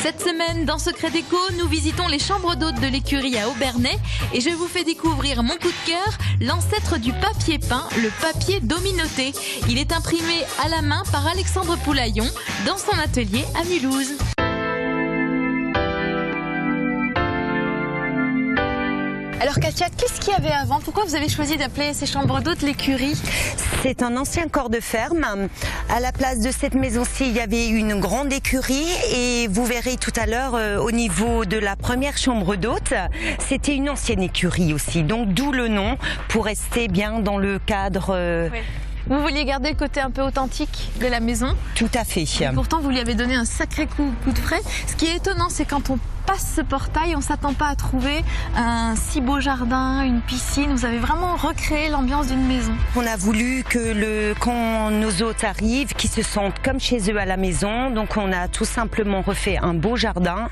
Cette semaine, dans Secret Déco, nous visitons les chambres d'hôtes de l'écurie à Obernai et je vous fais découvrir mon coup de cœur, l'ancêtre du papier peint, le papier dominoté. Il est imprimé à la main par Alexandre Poulaillon dans son atelier à Mulhouse. Alors Katia, qu'est-ce qu'il y avait avant? Pourquoi vous avez choisi d'appeler ces chambres d'hôtes l'écurie? C'est un ancien corps de ferme. À la place de cette maison-ci, il y avait une grande écurie et vous verrez tout à l'heure au niveau de la première chambre d'hôte, c'était une ancienne écurie aussi. Donc d'où le nom pour rester bien dans le cadre. Oui. Vous vouliez garder le côté un peu authentique de la maison? Tout à fait. Et pourtant, vous lui avez donné un sacré coup de frais. Ce qui est étonnant, c'est quand on passe ce portail, on ne s'attend pas à trouver un si beau jardin, une piscine. Vous avez vraiment recréé l'ambiance d'une maison. On a voulu que quand nos hôtes arrivent, qu'ils se sentent comme chez eux à la maison. Donc on a tout simplement refait un beau jardin,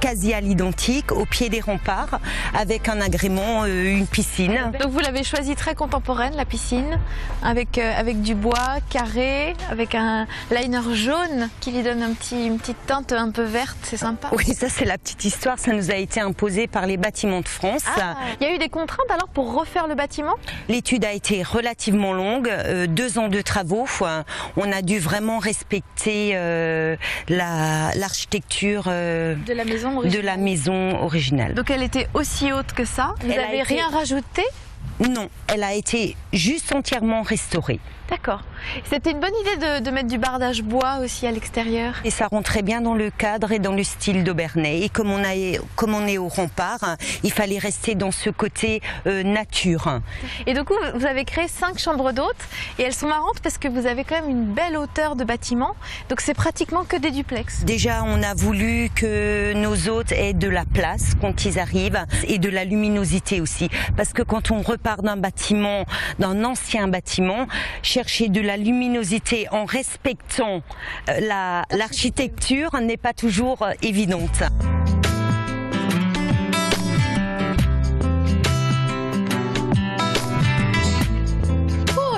quasi à l'identique, au pied des remparts, avec un agrément, une piscine. Donc vous l'avez choisi très contemporaine, la piscine, avec du bois carré, avec un liner jaune qui lui donne une petite teinte un peu verte, c'est sympa. Oui, ça c'est la petite histoire, ça nous a été imposé par les bâtiments de France. Il y a eu des contraintes alors pour refaire le bâtiment? L'étude a été relativement longue, 2 ans de travaux. On a dû vraiment respecter l'architecture de la maison originale. Donc elle était aussi haute que ça? Vous n'avez rien rajouté? Non, elle a été juste entièrement restaurée. D'accord. C'était une bonne idée de mettre du bardage bois aussi à l'extérieur. Et ça rentrait bien dans le cadre et dans le style d'Obernai. Et comme on est au rempart, il fallait rester dans ce côté nature. Et du coup, vous avez créé 5 chambres d'hôtes et elles sont marrantes parce que vous avez quand même une belle hauteur de bâtiment. Donc c'est pratiquement que des duplex. Déjà, on a voulu que nos hôtes aient de la place quand ils arrivent et de la luminosité aussi. Parce que quand on repart d'un bâtiment, d'un ancien bâtiment, chercher de la luminosité en respectant l'architecture n'est pas toujours évidente.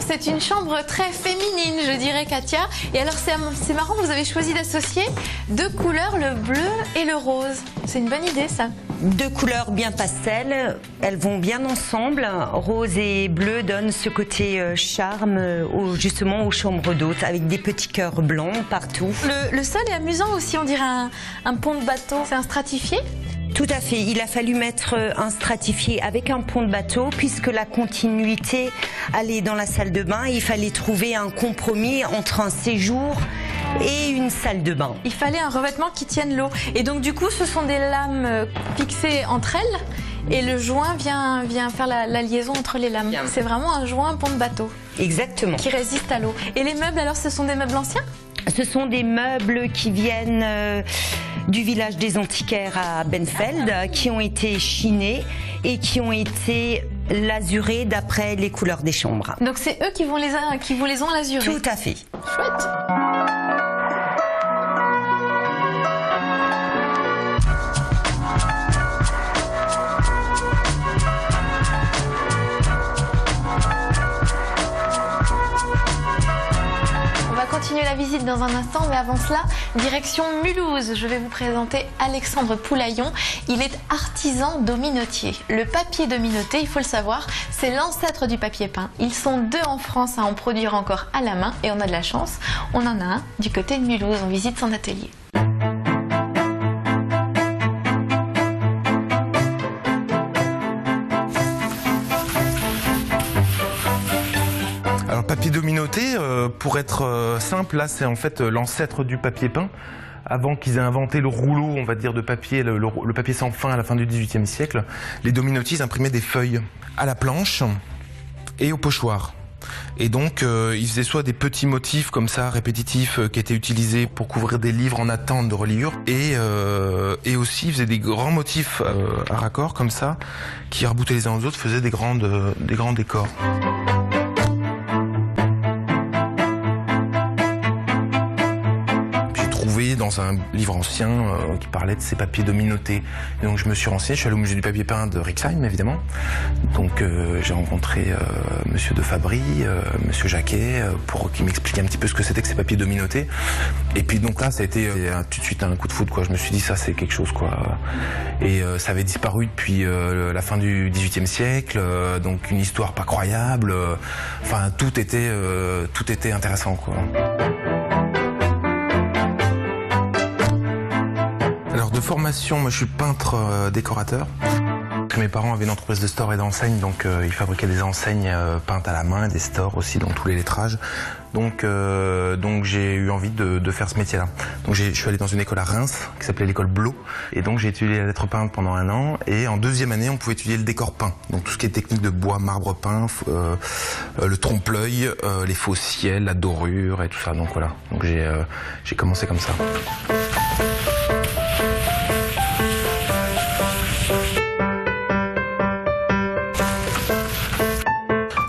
C'est une chambre très féminine, je dirais, Katia. Et alors, c'est marrant, vous avez choisi d'associer 2 couleurs, le bleu et le rose. C'est une bonne idée, ça. 2 couleurs bien pastel, elles vont bien ensemble. Rose et bleu donnent ce côté charme justement aux chambres d'hôtes, avec des petits cœurs blancs partout. Le sol est amusant aussi, on dirait un pont de bateau. C'est un stratifié? Tout à fait, il a fallu mettre un stratifié avec un pont de bateau puisque la continuité allait dans la salle de bain. Il fallait trouver un compromis entre un séjour et une salle de bain. Il fallait un revêtement qui tienne l'eau. Et donc du coup, ce sont des lames fixées entre elles et le joint vient faire la liaison entre les lames. C'est vraiment un joint pont de bateau. Exactement. Qui résiste à l'eau. Et les meubles alors, ce sont des meubles anciens? Ce sont des meubles qui viennent du village des antiquaires à Benfeld, qui ont été chinés et qui ont été lasurés d'après les couleurs des chambres. Donc c'est eux qui vous les ont lasurés? Tout à fait. Chouette. Continuer la visite dans un instant, mais avant cela, direction Mulhouse. Je vais vous présenter Alexandre Poulaillon. Il est artisan dominotier. Le papier dominoté, il faut le savoir, c'est l'ancêtre du papier peint. Ils sont 2 en France à en produire encore à la main et on a de la chance. On en a un du côté de Mulhouse. On visite son atelier. Papier dominoté, pour être simple, là c'est en fait l'ancêtre du papier peint. Avant qu'ils aient inventé le rouleau, on va dire, de papier, le papier sans fin à la fin du XVIIIe siècle, les dominotis imprimaient des feuilles à la planche et au pochoir. Et donc ils faisaient soit des petits motifs comme ça, répétitifs, qui étaient utilisés pour couvrir des livres en attente de reliure, et aussi ils faisaient des grands motifs à raccord comme ça, qui reboutaient les uns aux autres, faisaient des grands décors. trouvé dans un livre ancien qui parlait de ces papiers dominotés. Et donc je me suis renseigné, je suis allé au musée du papier peint de Rixheim évidemment. Donc j'ai rencontré monsieur de Fabry, monsieur Jacquet, pour qu'il m'explique un petit peu ce que c'était que ces papiers dominotés. Et puis donc là ça a été tout de suite un coup de foudre, quoi. Je me suis dit ça c'est quelque chose, quoi. Et ça avait disparu depuis la fin du XVIIIe siècle, donc une histoire pas croyable. Enfin tout était intéressant, quoi. Alors de formation, moi je suis peintre décorateur. Mes parents avaient une entreprise de store et d'enseigne, donc ils fabriquaient des enseignes peintes à la main, des stores aussi, dans tous les lettrages. Donc j'ai eu envie de faire ce métier-là. Donc je suis allé dans une école à Reims qui s'appelait l'école Blot, et donc j'ai étudié la lettre peinte pendant 1 an. Et en 2e année, on pouvait étudier le décor peint, donc tout ce qui est technique de bois, marbre peint, le trompe-l'œil, les faux ciels, la dorure et tout ça. Donc voilà. Donc j'ai commencé comme ça.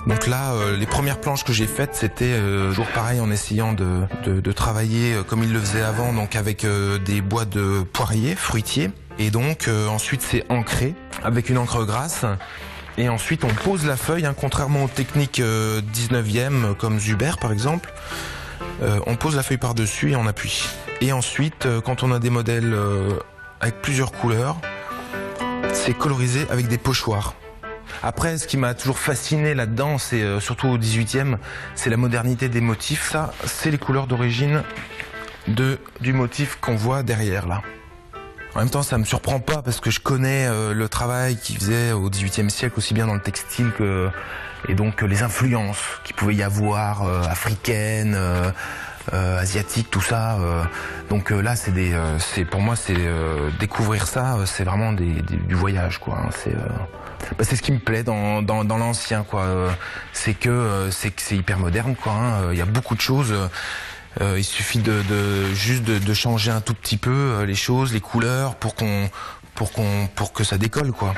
Donc là, les premières planches que j'ai faites, c'était toujours pareil, en essayant de travailler comme ils le faisaient avant, donc avec des bois de poirier, fruitier. Et donc ensuite c'est ancré avec une encre grasse. Et ensuite on pose la feuille, hein, contrairement aux techniques 19e comme Zuber par exemple. On pose la feuille par-dessus et on appuie. Et ensuite, quand on a des modèles avec plusieurs couleurs, c'est colorisé avec des pochoirs. Après, ce qui m'a toujours fasciné là-dedans, c'est surtout au 18e, c'est la modernité des motifs. Ça, c'est les couleurs d'origine du motif qu'on voit derrière là. En même temps, ça me surprend pas parce que je connais le travail qu'ils faisaient au 18e siècle, aussi bien dans le textile et donc les influences qu'il pouvait y avoir africaines, asiatiques, tout ça. Donc là, pour moi, c'est découvrir ça, c'est vraiment du voyage, quoi. C'est ce qui me plaît dans l'ancien, quoi. C'est que c'est hyper moderne, quoi. Il y a beaucoup de choses. Il suffit juste de changer un tout petit peu les choses, les couleurs, pour que ça décolle, quoi.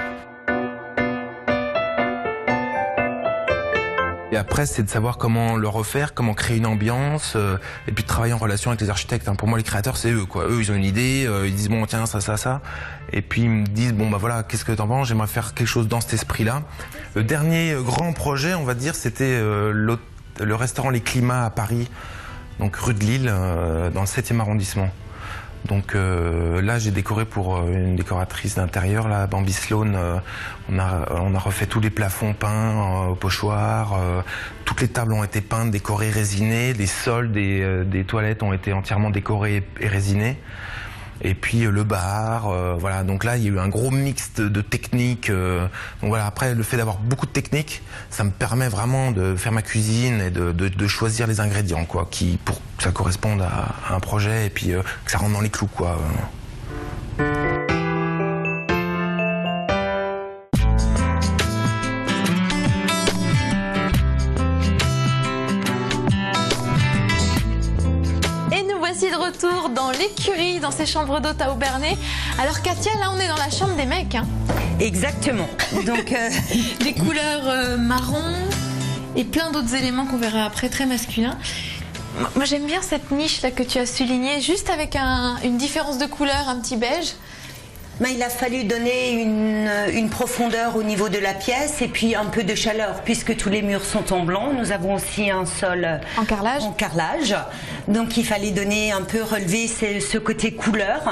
Et après, c'est de savoir comment le refaire, comment créer une ambiance, et puis de travailler en relation avec les architectes. Pour moi, les créateurs, c'est eux, quoi. Eux, ils ont une idée, ils disent bon, tiens, ça. Et puis ils me disent bon, bah voilà, qu'est-ce que t'en penses? J'aimerais faire quelque chose dans cet esprit-là. Le dernier grand projet, on va dire, c'était le restaurant Les Climats à Paris, donc rue de Lille, dans le 7e arrondissement. Donc là, j'ai décoré pour une décoratrice d'intérieur, là, Bambi Sloan. On a refait tous les plafonds peints au pochoir. Toutes les tables ont été peintes, décorées, résinées. Les sols des toilettes ont été entièrement décorés et résinés. Et puis le bar, voilà. Donc là, il y a eu un gros mix de techniques. Donc voilà. Après, le fait d'avoir beaucoup de techniques, ça me permet vraiment de faire ma cuisine et de choisir les ingrédients, quoi, pour que ça corresponde à un projet et puis que ça rentre dans les clous, quoi. De retour dans l'écurie, dans ces chambres d'hôtes à Aubernais. Alors Katia, là on est dans la chambre des mecs, hein. Exactement. Donc des couleurs marron et plein d'autres éléments qu'on verra après, très masculins. Moi j'aime bien cette niche là que tu as soulignée, juste avec une différence de couleur, un petit beige. Mais il a fallu donner une profondeur au niveau de la pièce et puis un peu de chaleur, puisque tous les murs sont en blanc. Nous avons aussi un sol en carrelage. Donc il fallait donner un peu, relever ce côté couleur,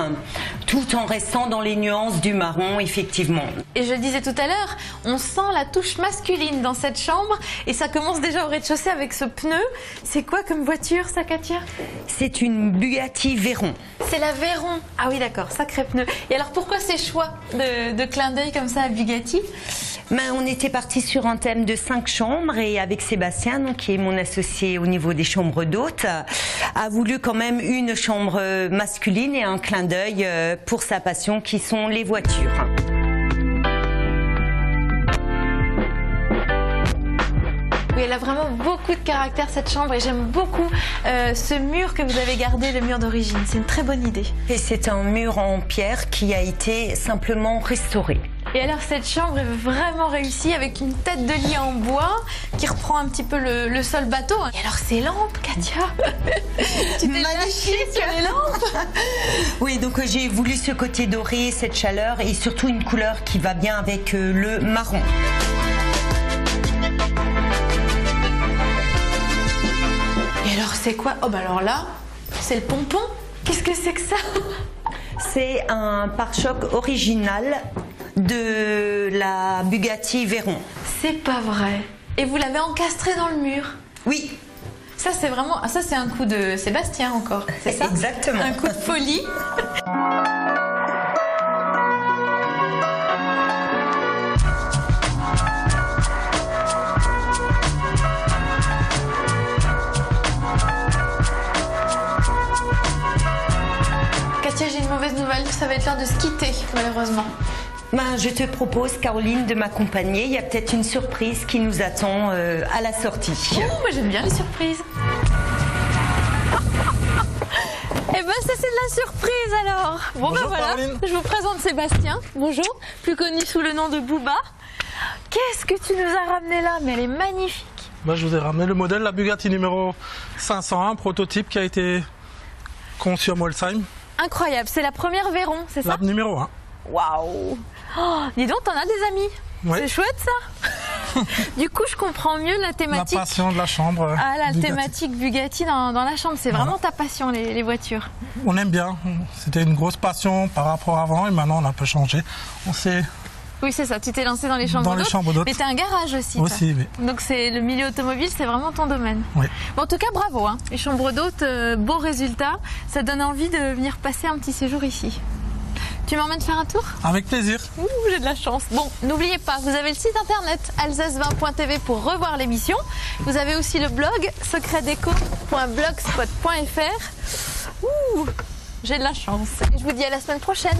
tout en restant dans les nuances du marron, effectivement. Et je le disais tout à l'heure, on sent la touche masculine dans cette chambre, et ça commence déjà au rez-de-chaussée avec ce pneu. C'est quoi comme voiture ça, Katia? C'est une Bugatti Veyron. C'est la Veyron. Ah oui, d'accord, sacré pneu. Et alors pourquoi ces choix de clin d'œil comme ça à Bugatti? On était parti sur un thème de 5 chambres, et avec Sébastien, donc, qui est mon associé au niveau des chambres d'hôtes, a voulu quand même une chambre masculine et un clin d'œil pour sa passion qui sont les voitures. Oui, elle a vraiment beaucoup de caractère cette chambre, et j'aime beaucoup ce mur que vous avez gardé, le mur d'origine. C'est une très bonne idée. Et c'est un mur en pierre qui a été simplement restauré. Et alors cette chambre est vraiment réussie avec une tête de lit en bois qui reprend un petit peu le sol bateau. Et alors ces lampes, Katia, tu t'es lâchée sur les lampes. Oui, donc j'ai voulu ce côté doré, cette chaleur et surtout une couleur qui va bien avec le marron. Et alors c'est quoi? Oh bah alors là, c'est le pompon. Qu'est-ce que c'est que ça? C'est un pare-choc original de la Bugatti Veyron. C'est pas vrai. Et vous l'avez encastré dans le mur? Oui. Ça c'est vraiment, ça c'est un coup de Sébastien encore, c'est ça? Exactement. Un coup de folie. Katia, j'ai une mauvaise nouvelle, ça va être l'heure de se quitter malheureusement. Ben, je te propose, Caroline, de m'accompagner. Il y a peut-être une surprise qui nous attend à la sortie. Oh, moi j'aime bien les surprises. Eh ben ça c'est de la surprise alors. Bon ben voilà, Caroline. Je vous présente Sébastien. Bonjour, plus connu sous le nom de Booba. Qu'est-ce que tu nous as ramené là? Mais elle est magnifique. Bah, je vous ai ramené le modèle, la Bugatti numéro 501, prototype qui a été conçu à Molsheim. Incroyable, c'est la première Veyron, c'est ça? La numéro 1. Waouh! Oh, dis donc, t'en as des amis. Ouais. C'est chouette ça. Du coup, je comprends mieux la thématique. La passion de la chambre. Ah, la Bugatti. Thématique Bugatti dans la chambre, c'est vraiment ta passion, les voitures. On aime bien. C'était une grosse passion par rapport à avant et maintenant on a un peu changé. On s'est... Oui, c'est ça, tu t'es lancé dans les chambres d'hôtes. Dans les chambres d'hôtes. Mais t'as un garage aussi. Aussi, oui. Donc c'est le milieu automobile, c'est vraiment ton domaine. Oui. Bon, en tout cas, bravo. Hein. Les chambres d'hôtes, beau résultat. Ça donne envie de venir passer un petit séjour ici. Tu m'emmènes faire un tour? Avec plaisir. Ouh, j'ai de la chance. Bon, n'oubliez pas, vous avez le site internet alsace20.tv pour revoir l'émission. Vous avez aussi le blog secretdeco.blogspot.fr. Ouh, j'ai de la chance. Je vous dis à la semaine prochaine.